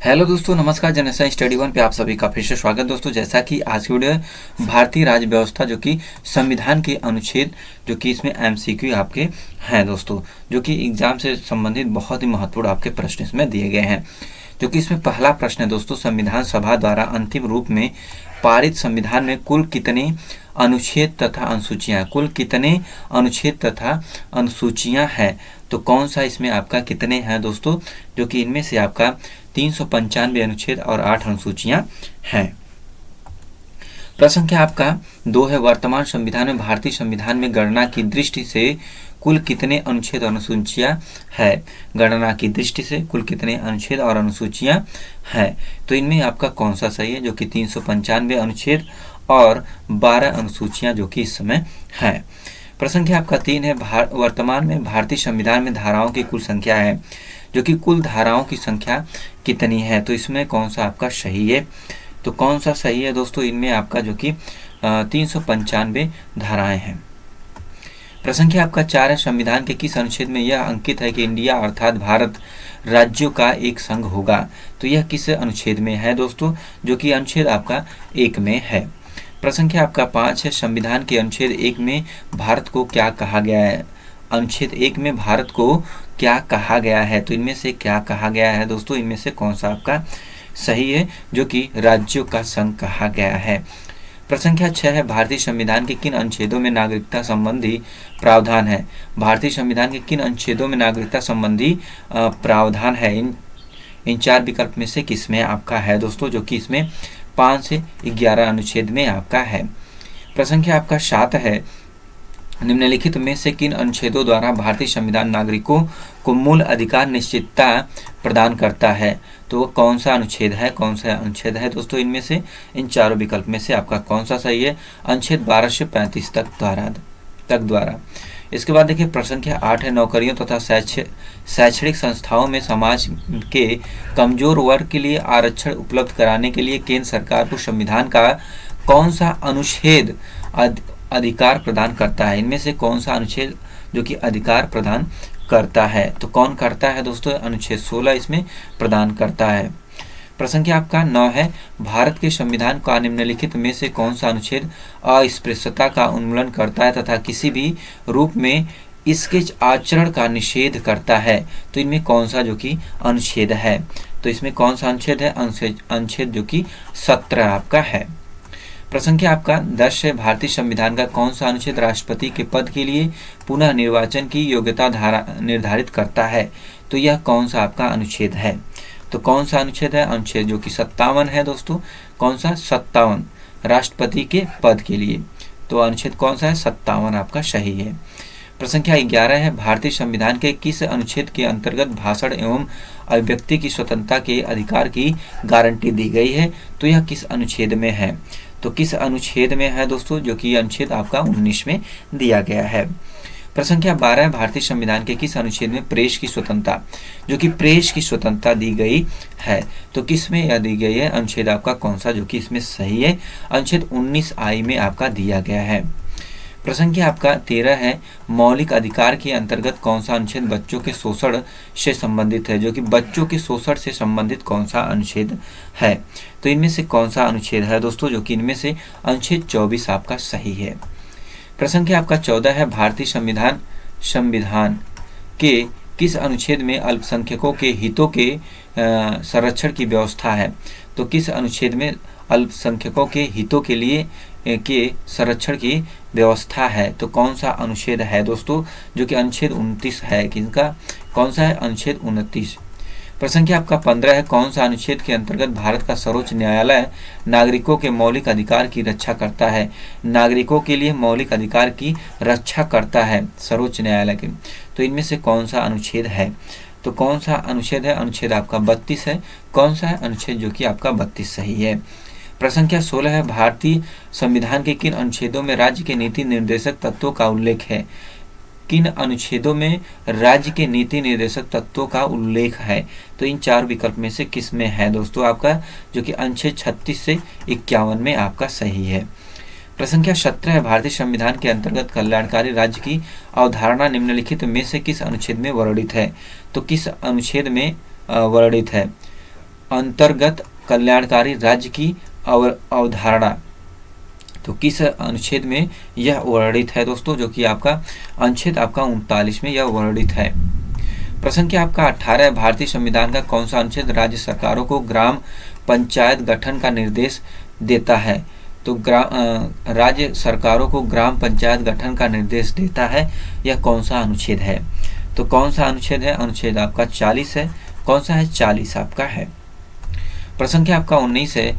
Hello दोस्तों, नमस्कार। General study one पे आप सभी का फिर से स्वागत। दोस्तों, जैसा कि आज की वीडियो है भारतीय राज्य व्यवस्था, जो कि संविधान के अनुच्छेद, जो कि इसमें एमसीक्यू आपके हैं दोस्तों, जो कि एग्जाम से संबंधित बहुत ही महत्वपूर्ण आपके प्रश्न इसमें दिए गए हैं। जो कि इसमें पहला प्रश्न है दोस्तों, संविधान सभा द्वारा अंतिम रूप में पारित संविधान में कुल कितने अनुच्छेद तथा अनुसूचियां, कुल कितने अनुच्छेद तथा अनुसूचियां हैं? तो कौन सा इसमें आपका कितने हैं दोस्तों? जो कि इनमें से आपका 395 अनुच्छेद और 8 अनुसूचियां हैं। प्रश्न संख्या आपका 2 है, वर्तमान संविधान में भारतीय संविधान में गणना की दृष्टि से कुल कितने अनुच्छेद और अनुसूचियां है? गणना की दृष्टि से कुल कितने अनुच्छेद और अनुसूचियां हैं? तो इनमें आपका कौन सा सही है? जो कि 395 अनुच्छेद और 12 अनुसूचियां जो कि इस समय है। प्रश्न संख्या आपका 3 है, वर्तमान में भारतीय संविधान में धाराओं की कुल संख्या है, जो कि कुल धाराओं की संख्या कितनी है? तो इसमें कौन सा आपका सही है? तो कौन सा सही है दोस्तों? इनमें आपका जो कि 395 धाराएं हैं। प्रश्न संख्या आपका 4 है, संविधान के किस अनुच्छेद में यह अंकित है कि इंडिया अर्थात भारत राज्यों का एक संघ होगा? तो यह किस अनुच्छेद में है दोस्तों? जो कि अनुच्छेद आपका 1 में है। प्रश्न संख्या आपका 5 है, संविधान के अनुच्छेद 1 में भारत को क्या कहा गया है? अनुच्छेद 1 में भारत को क्या कहा गया है? तो इनमें से क्या कहा गया है दोस्तों? इनमें से कौन सा आपका सही है? जो कि राज्यों का संघ कहा गया है। प्रश्न संख्या 6 है, भारतीय संविधान के किन अनुच्छेदों में नागरिकता संबंधी प्रावधान है? भारतीय संविधान के किन अनुच्छेदों में नागरिकता संबंधी प्रावधान है? इन 4 विकल्प में से किस में आपका है दोस्तों? जो कि इसमें 5 से 11 अनुच्छेद में आपका है। प्रश्न संख्या आपका 7 है, निम्नलिखित में से किन अनुच्छेदों द्वारा भारतीय संविधान नागरिकों को मूल अधिकार निश्चितता प्रदान करता है? तो कौन सा अनुच्छेद है? कौन सा अनुच्छेद है दोस्तों? इनमें से इन चारों विकल्प में से आपका कौन सा सही है? अनुच्छेद 12 से 35 तक द्वारा। इसके बाद देखिए प्रश्न संख्या 8 है, नौकरियों तथा शैक्षणिक संस्थाओं में समाज के कमजोर वर्ग के लिए आरक्षण उपलब्ध कराने के लिए केंद्र सरकार को संविधान का कौन सा अनुच्छेद अधिकार प्रदान करता है? इनमें से कौन सा अनुच्छेद जो कि अधिकार प्रदान करता है? तो कौन करता है दोस्तों? अनुच्छेद 16 इसमें प्रदान करता है। प्रश्न संख्या आपका 9 है, भारत के संविधान का निम्नलिखित में से कौन सा अनुच्छेद अस्पृश्यता का उन्मूलन करता है तथा किसी भी रूप में इसके आचरण का निषेध करता है? तो इनमें कौन सा जो कि अनुच्छेद है? तो इसमें कौन सा अनुच्छेद है? अनुच्छेद जो कि 17 आपका है। प्रश्न संख्या आपका 10 है, भारतीय संविधान का कौन सा अनुच्छेद राष्ट्रपति के पद के लिए पुनः निर्वाचन की योग्यता धारा निर्धारित करता है? तो यह कौन सा आपका अनुच्छेद है? तो कौन सा अनुच्छेद है? अनुच्छेद जो कि 57 है दोस्तों। कौन सा? 57, राष्ट्रपति के पद के लिए। तो अनुच्छेद कौन सा है? 57 आपका सही है। प्रश्न संख्या 11 है, भारतीय संविधान के किस अनुच्छेद के अंतर्गत भाषण एवं अभिव्यक्ति की स्वतंत्रता के अधिकार की गारंटी दी गई है? तो यह किस अनुच्छेद में है? तो किस अनुच्छेद में है दोस्तों? जो कि अनुच्छेद आपका 19 में दिया गया है। प्रश्न संख्या 12 है, भारतीय संविधान के किस अनुच्छेद में प्रेस की स्वतंत्रता, जो कि प्रेस की स्वतंत्रता दी गई है? तो किस में यह दी गई है? अनुच्छेद आपका कौन सा जो कि इसमें सही है? अनुच्छेद 19I में आपका दिया गया है। प्रश्न संख्या आपका 13 है, मौलिक अधिकार के अंतर्गत कौन सा अनुच्छेद बच्चों के शोषण से संबंधित है? जो कि बच्चों के शोषण से संबंधित कौन सा अनुच्छेद है? तो इनमें से कौन सा अनुच्छेद है दोस्तों? जो कि इनमें से अनुच्छेद 24 आपका सही है। प्रश्न संख्या आपका 14 है, भारतीय संविधान के किस अनुच्छेद में अल्पसंख्यकों के हितों के संरक्षण की व्यवस्था है? तो किस अनुच्छेद में अल्पसंख्यकों के हितों के लिए के संरक्षण की व्यवस्था है? तो कौन सा अनुच्छेद है दोस्तों? जो कि अनुच्छेद 29 है। किनका? कौन सा है? अनुच्छेद 29। प्रश्न संख्या आपका 15 है, कौन सा अनुच्छेद के अंतर्गत भारत का सर्वोच्च न्यायालय नागरिकों के मौलिक अधिकार की रक्षा करता है? नागरिकों के लिए मौलिक अधिकार की रक्षा करता है सर्वोच्च न्यायालय के। तो इनमें से कौन सा अनुच्छेद है? तो कौन सा अनुच्छेद है? अनुच्छेद आपका 32 है। कौन सा है? अनुच्छेद जो कि आपका 32 सही है। प्रश्न संख्या 16 है, भारतीय संविधान के किन अनुच्छेदों में राज्य के नीति निर्देशक तत्वों का उल्लेख है? किन अनुच्छेदों में राज्य के नीति निर्देशक तत्वों का उल्लेख है? तो इन 4 विकल्प में से किस में है दोस्तों आपका? जो कि अनुच्छेद 36 से 51 में आपका सही है। प्रश्न संख्या 17 है, भारतीय संविधान के अंतर्गत कल्याणकारी राज्य की अवधारणा निम्नलिखित में से किस अनुच्छेद में वर्णित है? तो किस अनुच्छेद में वर्णित है? अंतर्गत कल्याणकारी राज्य की अवधारणा। तो किस अनुच्छेद में यह वर्णित है दोस्तों, जो कि आपका अनुच्छेद आपका 39 में यह वर्णित है। प्रश्न क्या आपका 18 भारतीय संविधान का कौन सा अनुच्छेद राज्य सरकारों को ग्राम पंचायत गठन का निर्देश देता है? तो राज्य सरकारों को ग्राम पंचायत गठन का निर्देश देता है, यह कौन सा अनुच्छेद है? तो कौन सा अनुच्छेद है? अनुच्छेद आपका 40 है। कौन सा है? 40 आपका है। प्रश्न क्या आपका 19 है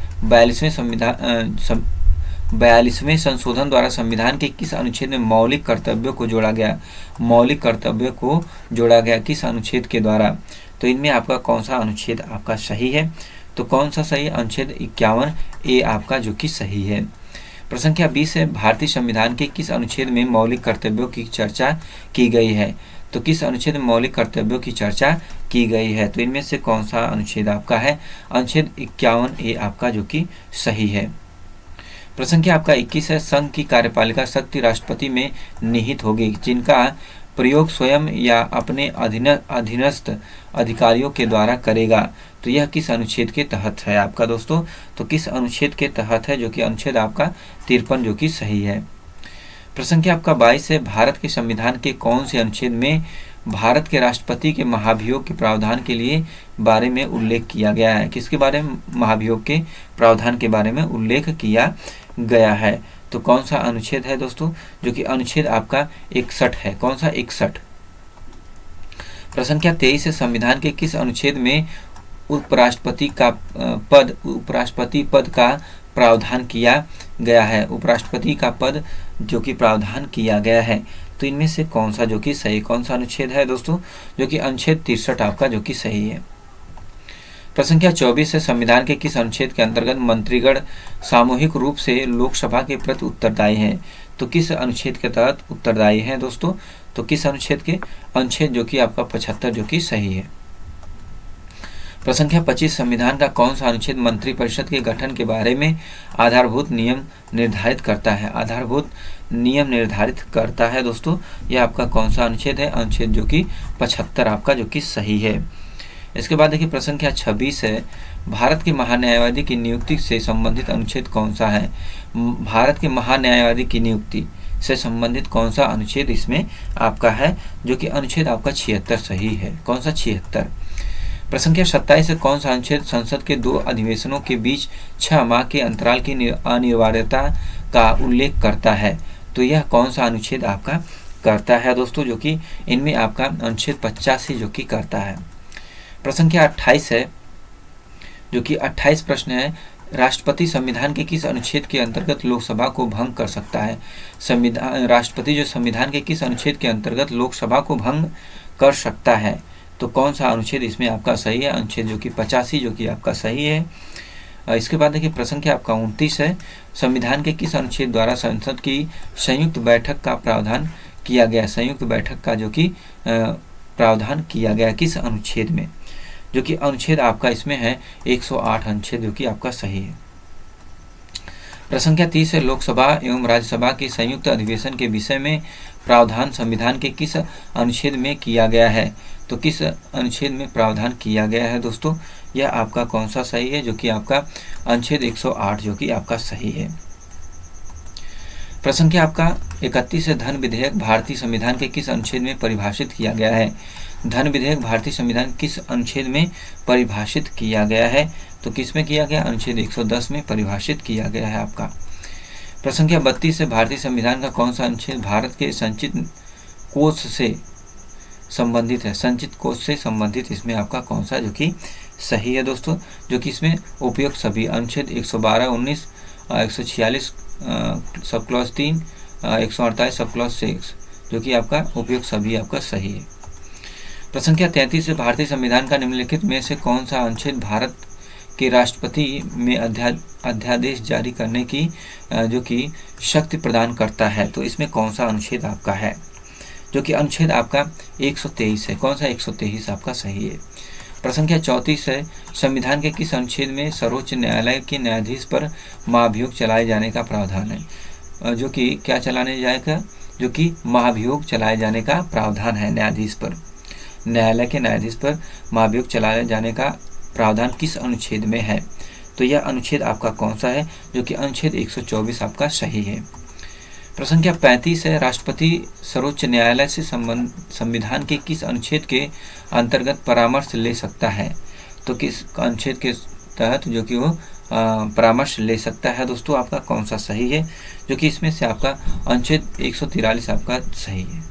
42वें संशोधन द्वारा संविधान के किस अनुच्छेद में मौलिक कर्तव्यों को जोड़ा गया? मौलिक कर्तव्यों को जोड़ा गया किस अनुच्छेद के द्वारा? तो इनमें आपका कौन सा अनुच्छेद आपका सही है? तो कौन सा सही? अनुच्छेद 51A आपका जो कि सही है। प्रश्न क्या 20 है भारतीय संविधान के किस अनुच्छेद में मौलिक कर्तव्यों की चर्चा की गई है? तो किस अनुच्छेद में मौलिक कर्तव्यों की चर्चा की गई है? तो इनमें से कौन सा अनुच्छेद आपका है? अनुच्छेद 51A आपका जो कि सही है। प्रश्न क्या आपका 21 है संघ की कार्यपालिका शक्ति राष्ट्रपति में निहित होगी, जिनका प्रयोग स्वयं या अपने अधीनस्थ अधिकारियों के द्वारा करेगा। तो यह किस अनुच्छेद के तहत है आपका दोस्तों? तो किस अनुच्छेद के तहत है? जो कि अनुच्छेद आपका 53 जो कि सही है। प्रश्न क्या आपका 22 है भारत के संविधान के कौन से अनुच्छेद में भारत के राष्ट्रपति के महाभियोग के प्रावधान के लिए बारे में उल्लेख किया गया है? किसके बारे में? महाभियोग के प्रावधान के बारे में उल्लेख किया गया है। तो कौन सा अनुच्छेद है दोस्तों? जो कि अनुच्छेद आपका 61 है। कौन सा? 61। प्रश्न क्या 23 है संविधान के किस अनुच्छेद में उपराष्ट्रपति पद का प्रावधान किया गया है? उपराष्ट्रपति का पद जो कि प्रावधान किया गया है। तो इनमें से कौन सा जो कि सही? कौन सा अनुच्छेद है दोस्तों? जो कि अनुच्छेद 63 आपका जो कि सही है। प्रश्न क्या 24 है संविधान के किस अनुच्छेद के अंतर्गत मंत्रीगण सामूहिक रूप से लोकसभा के प्रति उत्तरदायी हैं? तो किस अनुच्छेद के तहत उत्तरदायी हैं दोस्तों? तो किस अनुच्छेद के? अनुच्छेद जो कि आपका 75 जो कि सही है। प्रश्न क्या 25 संविधान का कौन सा अनुच्छेद मंत्रिपरिषद के गठन के बारे में आधारभूत नियम निर्धारित करता है? आधारभूत नियम निर्धारित करता है दोस्तों। यह आपका कौन सा अनुच्छेद है? अनुच्छेद जो कि 75 आपका जो कि सही है। इसके बाद देखिए प्रश्न क्या 26 है भारत के महान्यायवादी की नियुक्ति से संबंधित अनुच्छेद कौन सा है? भारत के महान्यायवादी की नियुक्ति से संबंधित कौन सा अनुच्छेद इसमें आपका है? जो कि अनुच्छेद आपका 76 सही है। कौन सा? 76। प्रश्न क्या 27 है कौन सा अनुच्छेद संसद के 2 अधिवेशनों के बीच 6 माह के अंतराल की अनिवार्यता का उल्लेख करता है? तो यह कौन सा अनुच्छेद आपका करता है दोस्तों? जो कि इनमें आपका अनुच्छेद 85 जो कि करता है। प्रश्न क्या 28 है जो कि 28 प्रश्न है राष्ट्रपति संविधान के किस अनुच्छेद के अंतर्गत लोकसभा को भंग कर सकता है? राष्ट्रपति जो संविधान के किस अनुच्छेद के अंतर्गत लोकसभा को भंग कर सकता है? तो कौन सा अनुच्छेद इसमें आपका सही है? अनुच्छेद जो कि 85 जो कि आपका सही है। इसके बाद देखिए प्रश्न क्या आपका 29 है संविधान के किस अनुच्छेद द्वारा संसद की संयुक्त बैठक का प्रावधान किया गया? संयुक्त बैठक का जो कि प्रावधान किया गया किस अनुच्छेद में? जो कि अनुच्छेद आपका इसमें है 108 अनुच्छेद जो कि आपका सही है। प्रश्न क्या 30 है लोकसभा एवं राज्यसभा के संयुक्त अधिवेशन के विषय में प्रावधान संविधान के किस अनुच्छेद में किया गया है? तो किस अनुच्छेद में प्रावधान किया गया है दोस्तों? यह आपका कौन सा सही है? जो कि आपका अनुच्छेद 108 जो कि आपका सही है। प्रश्न क्या आपका 31 है धन विधेयक भारतीय संविधान के किस अनुच्छेद में परिभाषित किया गया है? धन विधेयक भारतीय संविधान किस अनुच्छेद में परिभाषित किया गया है? तो किस में किया गया? अनुच्छेद 110 में परिभाषित किया गया है आपका। प्रश्न क्या 32 है भारतीय संविधान का कौन सा अनुच्छेद भारत के संचित कोष से संबंधित है? संचित कोष से संबंधित इसमें आपका कौन सा जो कि सही है दोस्तों? जो कि इसमें उपयुक्त सभी अनुच्छेद 112, 19, 146 सब क्लॉज 3, 148 सब क्लॉज 6 जो कि आपका उपयुक्त सभी आपका सही है। प्रश्न क्या 33 है भारतीय संविधान का निम्नलिखित में से कौन सा अनुच्छेद भारत के राष्ट्रपति में अध्यादेश जारी करने की जो कि शक्ति प्रदान करता है? तो इसमें कौन सा अनुच्छेद आपका है? जो कि अनुच्छेद आपका 123 है। कौन सा? 123 आपका सही है। प्रश्न क्या 34 है संविधान के किस अनुच्छेद में सर्वोच्च न्यायालय के न्यायाधीश पर महाभियोग चलाए जाने का प्रावधान है? जो कि क्या चलाने जाएगा? जो कि महाभियोग चलाए जाने का प्रावधान है न्यायाधीश पर, न्यायालय के न्यायाधीश पर महाभियोग चलाए जाने का प्रावधान किस अनुच्छेद में है? तो यह अनुच्छेद आपका कौन सा है? जो कि अनुच्छेद 124 आपका सही है। प्रश्न संख्या 35 है, राष्ट्रपति सर्वोच्च न्यायालय से संविधान के किस अनुच्छेद के अंतर्गत परामर्श ले सकता है? तो किस अनुच्छेद के तहत जो कि वो परामर्श ले सकता है दोस्तों? आपका कौन सा सही है? जो कि इसमें से आपका अनुच्छेद 143 आपका सही है।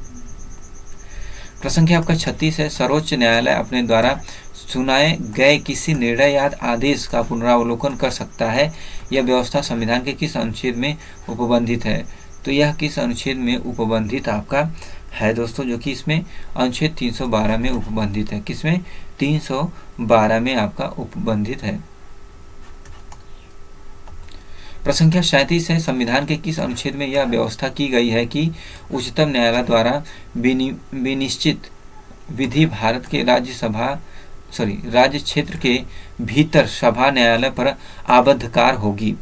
प्रश्न संख्या आपका 36 है, सर्वोच्च न्यायालय अपने द्वारा सुनाए गए किसी निर्णय या आदेश का पुनरावलोकन कर सकता है। यह व्यवस्था संविधान के किस अनुच्छेद में उपबंधित है? तो यह किस अनुच्छेद में उपबंधित आपका है दोस्तों? जो कि इसमें अनुच्छेद 312 में उपबंधित है। किसमें? 312 में आपका उपबंधित है। प्रश्न संख्या 37 है, संविधान के किस अनुच्छेद में यह व्यवस्था की गई है कि उच्चतम न्यायालय द्वारा विनिश्चित विधि भारत के राज्य क्षेत्र के भीतर सभा न्यायालय पर आबद्धकार होगी?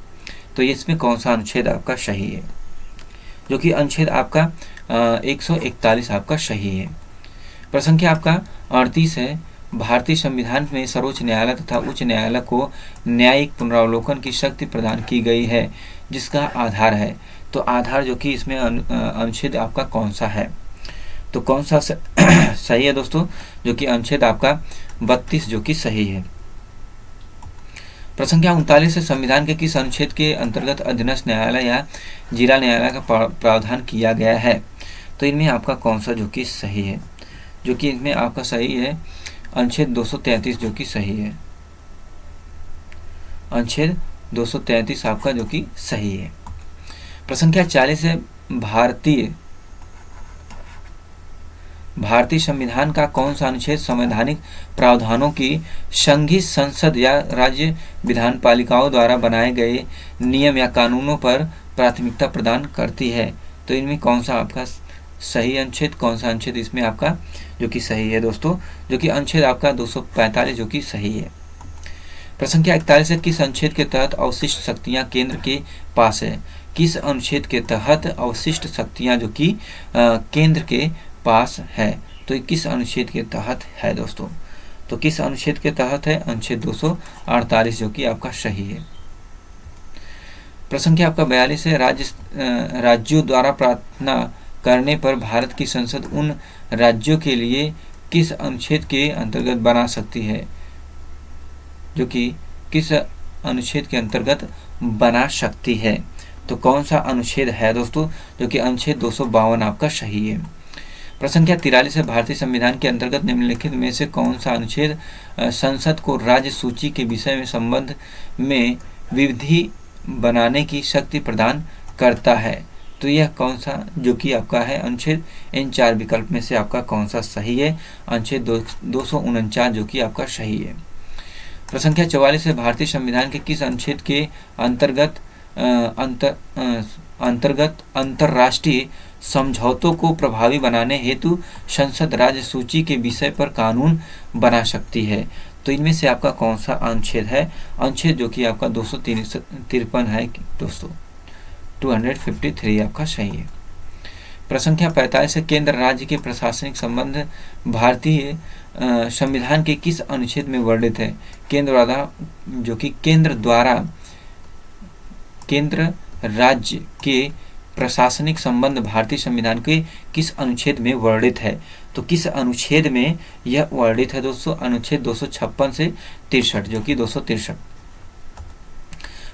तो इसमें कौन सा अनुच्छेद आपका सही है? जो कि अनुच्छेद आपका 141 आपका सही है। प्रश्न संख्या आपका 38 है, भारतीय संविधान में सर्वोच्च न्यायालय तथा उच्च न्यायालय को न्यायिक पुनरावलोकन की शक्ति प्रदान की गई है, जिसका आधार है। तो आधार जो कि इसमें अनुच्छेद आपका कौन सा है? तो कौन सा सही है दोस्तों? जो कि अनुच्छेद आपका 32 जो कि सही है। प्रश्न संख्या 39 से संविधान के किस अनुच्छेद के अंतर्गत अधीनस्थ न्यायालय या जिला न्यायालय का प्रावधान किया गया है? तो इनमें आपका कौन सा जो कि सही है? जो कि इनमें आपका सही है अनुच्छेद 233 जो कि सही है। अनुच्छेद 233 आपका जो कि सही है। प्रश्न संख्या 40 है, भारतीय संविधान का कौन सा अनुच्छेद संवैधानिक प्रावधानों की संघीय संसद या राज्य विधान पालिकाओं द्वारा बनाए गए नियम या कानूनों पर प्राथमिकता प्रदान करती है? तो इनमें कौन सा आपका सही अनुच्छेद, कौन सा अनुच्छेद इसमें आपका जो कि सही है दोस्तों? जो कि अनुच्छेद आपका 245 जो कि सही है। प्रश्न संख्या 41 है, किस अनुच्छेद के तहत अवशिष्ट शक्तियां केंद्र के पास है? किस अनुच्छेद के तहत अवशिष्ट शक्तियां जो कि केंद्र के पास है? तो किस अनुच्छेद के तहत है दोस्तों? तो किस अनुच्छेद के तहत है? अनुच्छेद 248 जो कि आपका सही है। प्रश्न संख्या आपका 42 है, राज्यों द्वारा प्रार्थना करने पर भारत की संसद उन राज्यों के लिए किस अनुच्छेद के अंतर्गत बना सकती है? जो कि किस अनुच्छेद के अंतर्गत बना सकती है? तो कौन सा अनुच्छेद है दोस्तों? जो कि अनुच्छेद 252 आपका सही है। प्रश्न संख्या 43 है, भारतीय संविधान के अंतर्गत निम्नलिखित में से कौन सा अनुच्छेद संसद को राज्य सूची के विषय में संबंध में विधि बनाने की शक्ति प्रदान करता है? तो यह कौन सा जो कि आपका है अनुच्छेद? इन 4 विकल्प में से आपका कौन सा सही है? अनुच्छेद 249 जो कि आपका सही है। प्रश्न संख्या 44 है, भारतीय संविधान के किस अनुच्छेद के अंतर्गत अंतर्राष्ट्रीय समझौतों को प्रभावी बनाने हेतु संसद राज्य सूची के विषय पर कानून बना सकती है? तो इनमें से आपका कौन सा अनुच्छेद है? अनुच्छेद जो कि आपका 253 है दोस्तों, 253 आपका सही है। प्रश्न संख्या 45 है, केंद्र राज्य के प्रशासनिक संबंध भारतीय संविधान के किस अनुच्छेद में वर्णित है? केंद्र राज्य के प्रशासनिक संबंध भारतीय संविधान के किस अनुच्छेद में वर्णित है? तो किस अनुच्छेद में यह वर्णित है दोस्तों? अनुच्छेद 256 से 63 जो कि 263।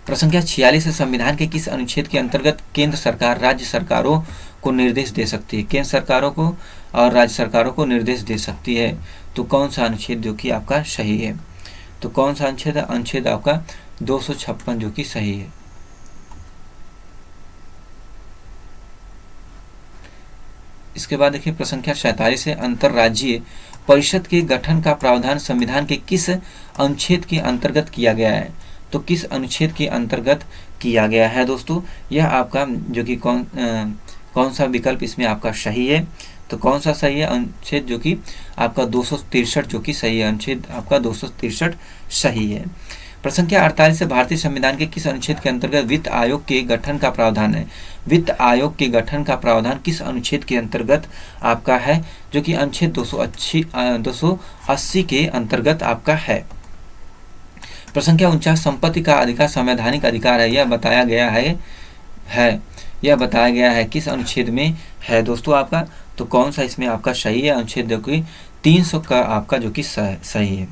प्रश्न संख्या 46 है, संविधान के किस अनुच्छेद के अंतर्गत केंद्र सरकार राज्य सरकारों को निर्देश दे सकती है? केंद्र सरकारों को और राज्य सरकारों को निर्देश दे सकती है। तो कौन सा अनुच्छेद जो कि आपका सही है? तो कौन सा अनुच्छेद है? अनुच्छेद आपका 256 जो कि सही है। इसके बाद देखिए प्रश्न संख्या 47 है, अंतरराज्यीय परिषद के गठन का प्रावधान संविधान के किस अनुच्छेद के अंतर्गत किया गया है? तो किस अनुच्छेद के अंतर्गत किया गया है दोस्तों? यह आपका जो कि कौन सा विकल्प इसमें आपका सही है? तो कौन सा सही है? अनुच्छेद जो कि आपका 263 जो कि सही है। अनुच्छेद आपका 263 सही है। प्रश्न संख्या 48 से भारतीय संविधान के किस अनुच्छेद के अंतर्गत वित्त आयोग के गठन का प्रावधान है? वित्त आयोग के गठन का प्रावधान किस अनुच्छेद के अंतर्गत आपका है? जो कि अनुच्छेद 280 के अंतर्गत आपका है। प्रश्न संख्या 49, संपत्ति का अधिकार संवैधानिक अधिकार है, यह बताया गया है किस अनुच्छेद में है दोस्तों आपका। तो कौन सा इसमें आपका सही है, अनुच्छेद जो कि 300 का आपका जो कि सही है।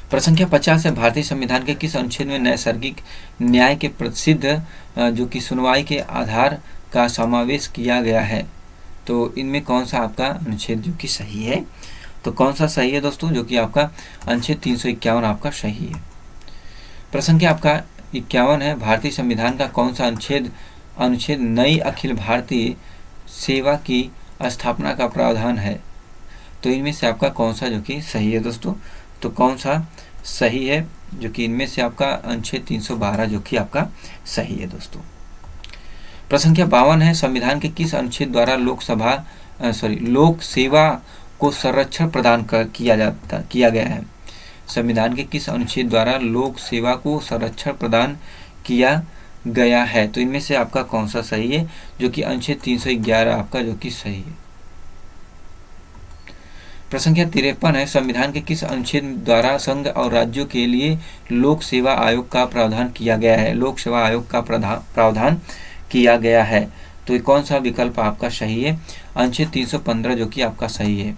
प्रश्न संख्या 50 है, भारतीय संविधान के किस अनुच्छेद में नैसर्गिक न्याय के प्रसिद्ध जो कि सुनवाई के आधार का समावेश किया गया है। तो इनमें कौन सा आपका अनुच्छेद जो कि सही है। तो कौन सा सही है दोस्तों, जो कि आपका अनुच्छेद 351 आपका सही है। प्रश्न संख्या आपका 51 है, भारतीय संविधान का कौन सा अनुच्छेद नई अखिल भारतीय सेवा की स्थापना का प्रावधान है। तो इनमें से आपका कौन सा जो कि सही है दोस्तों। तो कौन सा सही है, जो कि इनमें से आपका अनुच्छेद 312 जो कि आपका सही है दोस्तों। प्रश्न संख्या 52 है, संविधान के किस अनुच्छेद द्वारा लोक सेवा को संरक्षण प्रदान किया गया है। संविधान के किस अनुच्छेद द्वारा लोक सेवा को संरक्षण प्रदान किया गया है। तो इनमें से आपका कौन सा सही है, जो कि अनुच्छेद 311 आपका जो कि सही है। प्रश्न संख्या 53 है, संविधान के किस अनुच्छेद द्वारा संघ और राज्यों के लिए लोक सेवा आयोग का प्रावधान किया गया है। लोक सेवा आयोग का प्रावधान किया गया है। तो ये कौन सा विकल्प आपका सही है, अनुच्छेद 315 जो कि आपका सही है।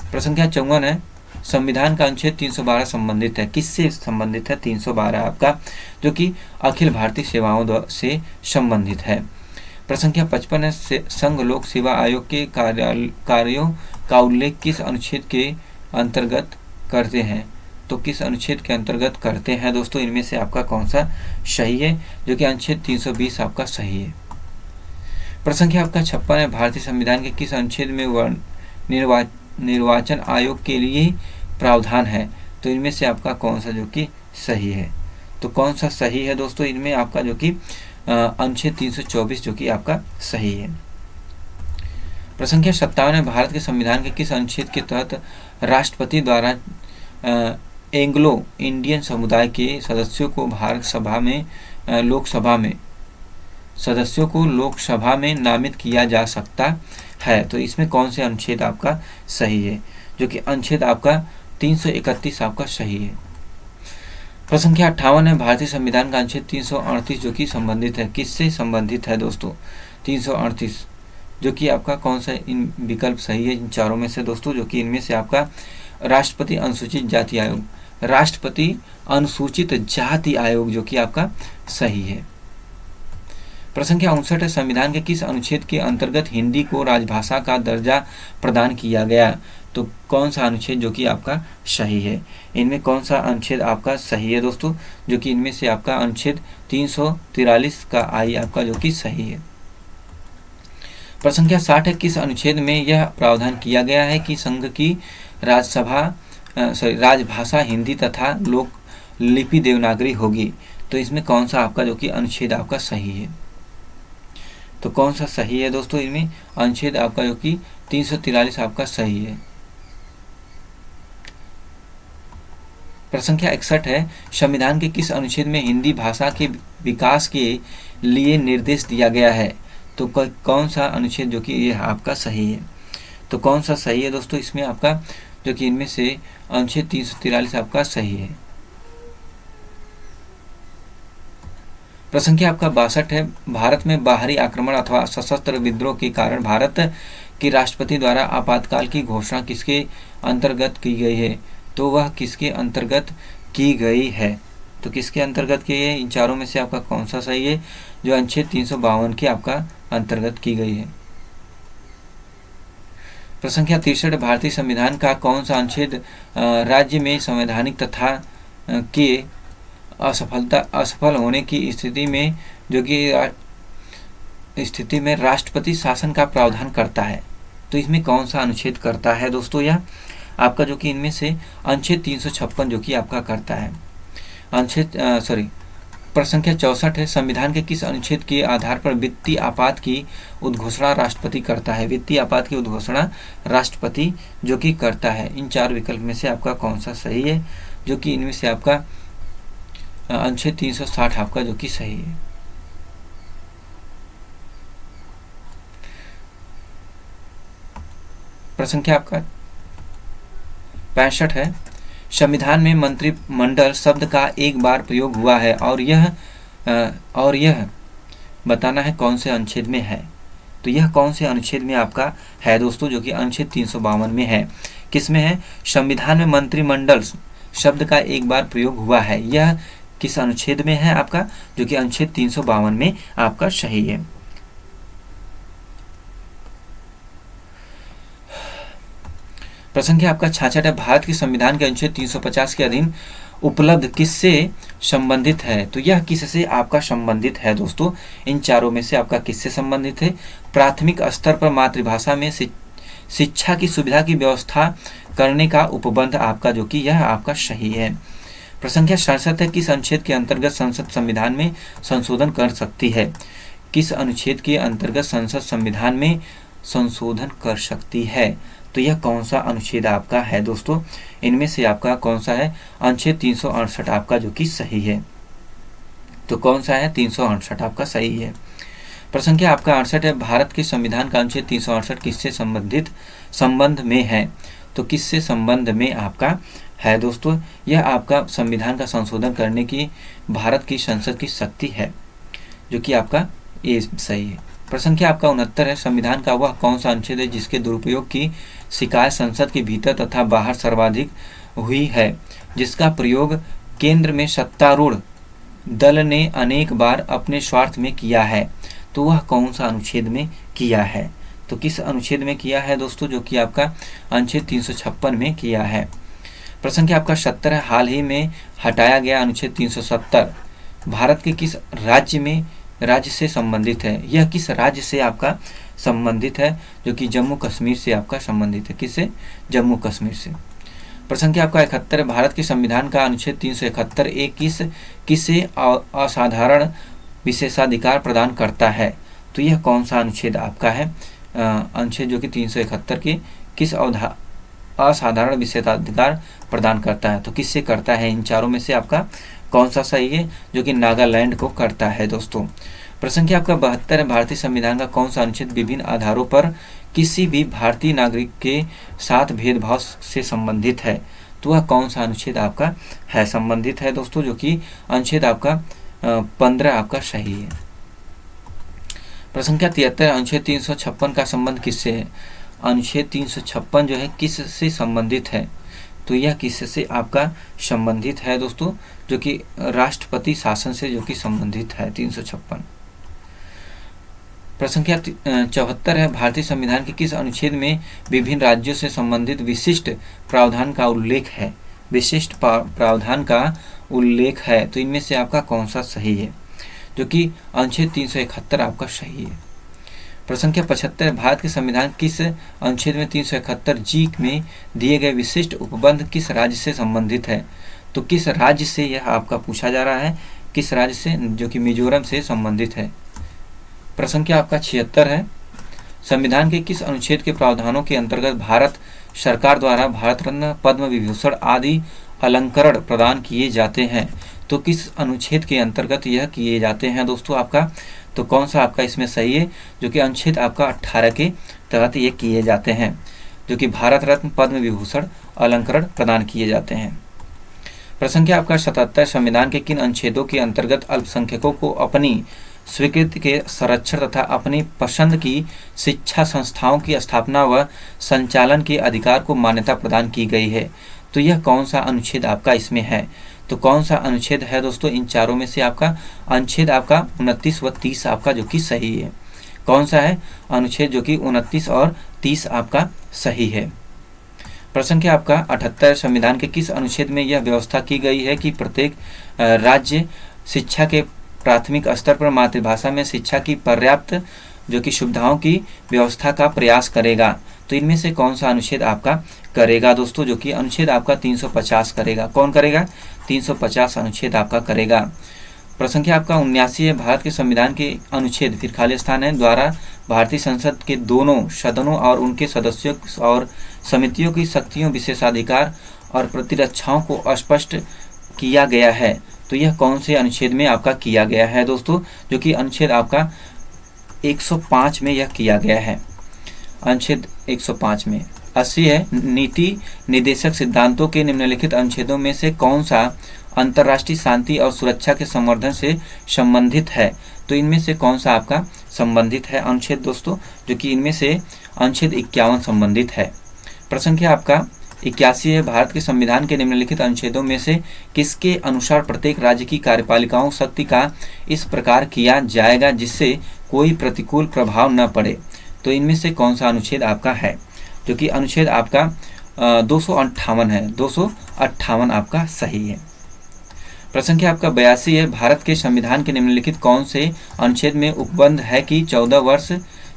प्रश्न संख्या 54 है, संविधान का अनुच्छेद 312 संबंधित है, किससे संबंधित है। 312 आपका जो कि अखिल भारतीय सेवाओं से संबंधित है। प्रश्न संख्या 55 है, संघ लोक सेवा आयोग के कार्यों का उल्लेख किस अनुच्छेद के अंतर्गत करते हैं। तो किस अनुच्छेद के अंतर्गत करते हैं दोस्तों, इनमें से आपका कौन सा सही है, जो कि अनुच्छेद 320 आपका सही है। प्रश्न संख्या आपका 56 है, भारतीय संविधान के किस अनुच्छेद में निर्वाचन आयोग के लिए प्रावधान है। तो इनमें से आपका कौन सा जो कि सही है। तो कौन सा सही है दोस्तों, इनमें आपका जो कि अनुच्छेद 324 जो कि आपका सही है। प्रश्न संख्या 57 है, भारत के संविधान के किस अनुच्छेद के तहत राष्ट्रपति द्वारा एंग्लो इंडियन समुदाय के सदस्यों को लोकसभा में नामित किया जा सकता है। तो इसमें कौन से अनुच्छेद आपका सही है, जो कि अनुच्छेद आपका 331 आपका सही है। प्रश्न संख्या 58 है, भारतीय संविधान का अनुच्छेद 338 जो कि संबंधित है, किससे संबंधित है दोस्तों। 338 जो कि आपका कौन सा इन विकल्प सही है इन चारों में से दोस्तों, जो कि इनमें से आपका राष्ट्रपति अनुसूचित जाति आयोग जो कि आपका सही है। प्रश्न संख्या 59 है, संविधान के किस अनुच्छेद के अंतर्गत हिंदी को राजभाषा का दर्जा प्रदान किया गया। तो कौन सा अनुच्छेद जो कि आपका सही है, इनमें कौन सा अनुच्छेद आपका सही है दोस्तों, जो कि इनमें से आपका अनुच्छेद 343 का आई आपका जो कि सही है। प्रश्न संख्या 60 है, किस अनुच्छेद में यह प्रावधान किया गया है कि संघ की राजभाषा हिंदी तथा लोक लिपि देवनागरी होगी। तो इसमें कौन सा आपका जो कि अनुच्छेद आपका सही है। तो कौन सा सही है दोस्तों, इनमें अनुच्छेद आपका जो कि 343 आपका सही है। प्रश्न संख्या 61 है, संविधान के किस अनुच्छेद में हिंदी भाषा के विकास के लिए निर्देश दिया गया है। तो कौन सा अनुच्छेद जो कि ये आपका सही है। तो कौन सा सही है दोस्तों, इसमें आपका जो कि इनमें से अनुच्छेद 343 आपका सही है। प्रश्न संख्या आपका 62 है, भारत में बाहरी आक्रमण अथवा सशस्त्र विद्रोह के कारण भारत के राष्ट्रपति द्वारा आपातकाल की घोषणा किसके अंतर्गत की गई है। तो वह किसके अंतर्गत की गई है। तो किसके अंतर्गत की है, इन चारों में से आपका कौन सा सही है, जो अनुच्छेद 352 के आपका अंतर्गत की गई है। प्रश्न संख्या 63, भारतीय संविधान का कौन सा अनुच्छेद राज्य में संवैधानिक तथा के असफल होने की स्थिति में राष्ट्रपति शासन का प्रावधान करता है। तो इसमें कौन सा अनुच्छेद करता है दोस्तों, यह आपका जो कि इनमें से अनुच्छेद 356 जो कि आपका करता है। प्रश्न संख्या 64 है, संविधान के किस अनुच्छेद के आधार पर वित्तीय आपात की उद्घोषणा राष्ट्रपति करता है। वित्तीय आपात की उद्घोषणा राष्ट्रपति जो कि करता है। इन चार विकल्प में से आपका कौन सा सही है, जो कि इनमें से आपका अनुच्छेद 360 आपका जो कि सही है। प्रश्न संख्या आपका 65 है, संविधान में मंत्रिमंडल शब्द का एक बार प्रयोग हुआ है और यह बताना है कौन से अनुच्छेद में है। तो यह कौन से अनुच्छेद में आपका है दोस्तों, जो कि अनुच्छेद 352 में है। किस में है? संविधान में मंत्रिमंडल शब्द का एक बार प्रयोग हुआ है, यह किस अनुच्छेद में है आपका, जो कि अनुच्छेद 352 में आपका सही है। प्रश्न आपका 66 है, भारत के संविधान के अनुच्छेद 350 के अधीन उपलब्ध किससे संबंधित है। तो यह किससे आपका संबंधित है दोस्तों, इन चारों में से आपका किससे संबंधित है। प्राथमिक स्तर पर मातृभाषा में शिक्षा की सुविधा की व्यवस्था करने का उपबंध आपका, जो कि यह आपका सही है। प्रश्न 67 है, किस अनुच्छेद के अंतर्गत संसद संविधान में संशोधन कर सकती है। किस अनुच्छेद के अंतर्गत संसद संविधान में संशोधन कर सकती है। तो यह कौन सा अनुच्छेद आपका है दोस्तों, इनमें से आपका कौन सा है, अनुच्छेद 368 आपका, जो कि सही है। तो कौन सा है, 368 आपका सही है। प्रश्न आपका 68 है, भारत के संविधान का अनुच्छेद 368 किससे संबंध में है। तो किससे संबंध में आपका है दोस्तों, यह आपका संविधान का संशोधन करने की भारत की संसद की शक्ति है, जो कि आपका ये सही है। प्रश्न आपका 69 है, संविधान का वह कौन सा अनुच्छेद है जिसके दुरुपयोग की शिकायत संसद के भीतर तथा बाहर सर्वाधिक हुई है, जिसका प्रयोग केंद्र में सत्तारूढ़ दल ने अनेक बार अपने स्वार्थ में किया है। तो वह कौन सा अनुच्छेद में किया है। तो किस अनुच्छेद में किया है दोस्तों, जो कि आपका अनुच्छेद 356 में किया है। प्रश्न आपका 70 है, हाल ही में हटाया गया अनुच्छेद 370 भारत के किस राज्य से संबंधित है। यह किस राज्य से आपका संबंधित है, जो कि जम्मू कश्मीर से आपका संबंधित है। किससे? जम्मू कश्मीर से। प्रश्न आपका 71 है, भारत के संविधान का अनुच्छेद 371 एक किसे असाधारण विशेषाधिकार प्रदान करता है। तो यह कौन सा अनुच्छेद आपका है, अनुच्छेद जो कि 371 के किस असाधारण विशेषाधिकार प्रदान करता है। तो किससे करता है, इन चारों में से आपका कौन सा सही है, जो कि नागालैंड को करता है दोस्तों। प्रश्न आपका 72 है, भारतीय संविधान का कौन सा अनुच्छेद विभिन्न आधारों पर किसी भी भारतीय नागरिक के साथ भेदभाव से संबंधित है। तो वह कौन सा अनुच्छेद आपका है, संबंधित है दोस्तों, जो कि अनुच्छेद आपका 15 आपका सही है। प्रश्न 73, अनुच्छेद 356 का संबंध किससे है। अनुच्छेद 356 जो है किससे संबंधित है। तो यह किससे आपका संबंधित है दोस्तों, जो कि राष्ट्रपति शासन से जो कि संबंधित है 356। प्रश्न 74 है, भारतीय संविधान के किस अनुच्छेद में विभिन्न राज्यों से संबंधित विशिष्ट प्रावधान का उल्लेख है। विशिष्ट प्रावधान का उल्लेख है। तो इनमें से आपका कौन सा सही है, जो कि अनुच्छेद 371 आपका सही है। प्रश्न 75, भारत के संविधान किस अनुच्छेद में 371 जी में दिए गए विशिष्ट उपबंध किस राज्य से संबंधित है। तो किस राज्य से यह आपका पूछा जा रहा है, किस राज्य से, जो कि मिजोरम से संबंधित है। प्रश्न आपका 76 है, संविधान के किस अनुच्छेद के प्रावधानों के अंतर्गत भारत सरकार द्वारा भारत रत्न, पद्म विभूषण आदि अलंकरण प्रदान किए जाते हैं। तो किस अनुच्छेद के अंतर्गत यह किए जाते हैं दोस्तों आपका। तो कौन सा आपका इसमें सही है, जो कि अनुच्छेद आपका 18 के तहत ये किए जाते हैं, जो कि भारत रत्न, पद्म विभूषण अलंकरण प्रदान किए जाते हैं। प्रश्न आपका 77, संविधान के किन अनुच्छेदों के अंतर्गत अल्पसंख्यकों को अपनी स्वीकृति के संरक्षण तथा अपनी पसंद की शिक्षा संस्थाओं की स्थापना व संचालन के अधिकार को मान्यता प्रदान की गई है। तो यह कौन सा अनुच्छेद आपका इसमें है। तो कौन सा अनुच्छेद है दोस्तों, इन चारों में से आपका अनुच्छेद आपका 29 व 30 आपका, जो कि सही है। कौन सा है अनुच्छेद, जो कि 29 और 30 आपका सही है। प्रश्न आपका 78, संविधान के किस अनुच्छेद में यह व्यवस्था की गई है कि प्रत्येक राज्य शिक्षा के प्राथमिक स्तर पर मातृभाषा में शिक्षा की पर्याप्त जो कि सुविधाओं की व्यवस्था का प्रयास करेगा। तो इनमें से कौन सा अनुच्छेद आपका करेगा दोस्तों, जो कि अनुच्छेद आपका 350 करेगा। कौन करेगा, 350 अनुच्छेद आपका करेगा। प्रश्न आपका 79 है, भारत के संविधान के अनुच्छेद, फिर खाली स्थान है, द्वारा भारतीय संसद के दोनों सदनों और उनके सदस्यों और समितियों की शक्तियों, विशेषाधिकार और प्रतिरक्षाओं को स्पष्ट किया गया है। तो यह कौन से अनुच्छेद में आपका किया गया है दोस्तों, जो कि अनुच्छेद आपका 105 में यह किया गया है। अनुच्छेद 105 में 80 है, नीति निदेशक सिद्धांतों के निम्नलिखित अनुच्छेदों में से कौन सा अंतर्राष्ट्रीय शांति और सुरक्षा के संवर्धन से संबंधित है? तो इनमें से कौन सा आपका संबंधित है अनुच्छेद दोस्तों, जो कि इनमें से अनुच्छेद 51 संबंधित है। प्रश्न संख्या आपका 81 है, भारत के संविधान के निम्नलिखित अनुच्छेदों में से किसके अनुसार प्रत्येक राज्य की कार्यपालिकाओं शक्ति का इस प्रकार किया जाएगा जिससे कोई प्रतिकूल प्रभाव न पड़े? तो इनमें से कौन सा अनुच्छेद आपका है? जो कि अनुच्छेद आपका 258 है, 258 आपका सही है। प्रश्न संख्या आपका 82 है, भारत के संविधान के निम्नलिखित कौन से अनुच्छेद में उपबंध है कि 14 वर्ष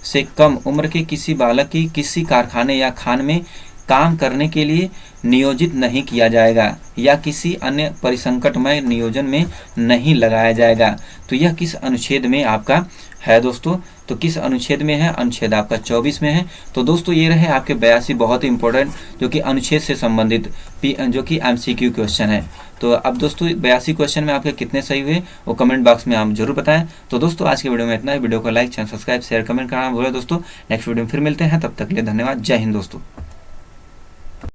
से कम उम्र के किसी बालक की किसी कारखाने या खान में काम करने के लिए नियोजित नहीं किया जाएगा या किसी अन्य परिसंकटमय नियोजन में नहीं लगाया जाएगा? तो यह किस अनुच्छेद में आपका है दोस्तों? तो किस अनुच्छेद में है? अनुच्छेद आपका 24 में है। तो दोस्तों ये रहे आपके 82 बहुत ही इंपॉर्टेंट जो कि अनुच्छेद से संबंधित जो कि एमसीक्यू क्वेश्चन है। तो अब दोस्तों 82 क्वेश्चन में आपके कितने सही हुए वो कमेंट बॉक्स में आप जरूर बताएं। तो दोस्तों आज के वीडियो में इतना ही। वीडियो को like, channel subscribe, share, comment करना भूलें दोस्तों। नेक्स्ट वीडियो में फिर मिलते हैं, तब तक के लिए धन्यवाद। जय हिंद दोस्तों।